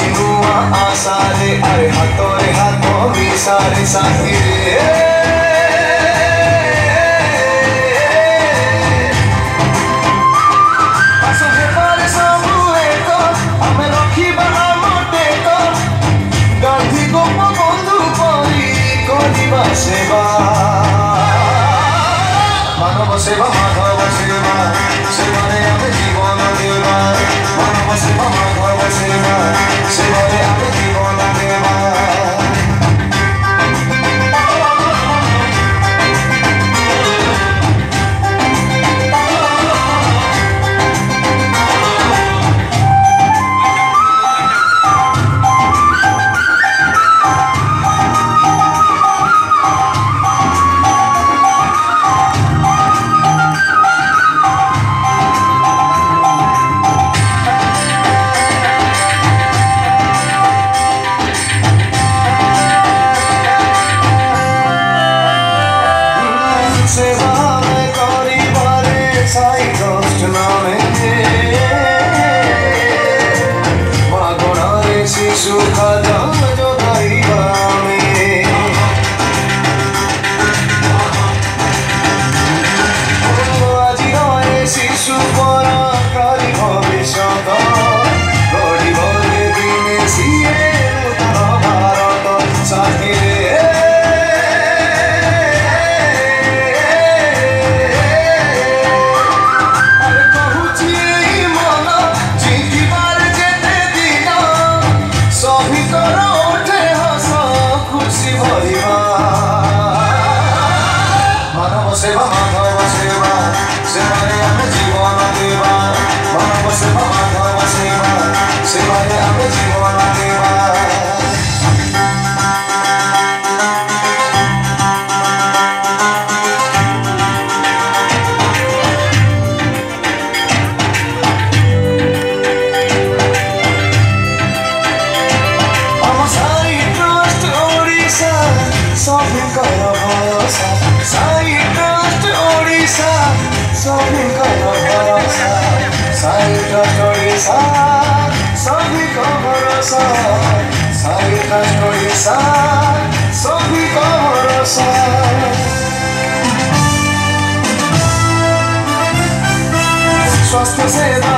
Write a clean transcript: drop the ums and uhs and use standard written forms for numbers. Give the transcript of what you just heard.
नुआ आसारे अरे हाथों रे हाथों भी सारे साथी रे असहे पारे सामुए को हमें रखी बना मोटे को गांधी गोप बंधु परी करिबा सेवा मानव सेवा माधव सेवा सेवारे आमे जीवन देवा मानव सेवा माधव सेवा सेवारे आमे जीवन देवा सेवा माधव सेवा सेवारे आमे जीवन देवा मानव सेवा माधव सेवा सेवारे आमे जीवन देवा हम साई ट्रस्ट ओडिशा सभी कर भरोसा साई सभी का भरोसा साई ट्रस्ट ओडिशा सभी का भरोसा साई ट्रस्ट ओडिशा सभी का भरोसा स्वास्थ्य सेवा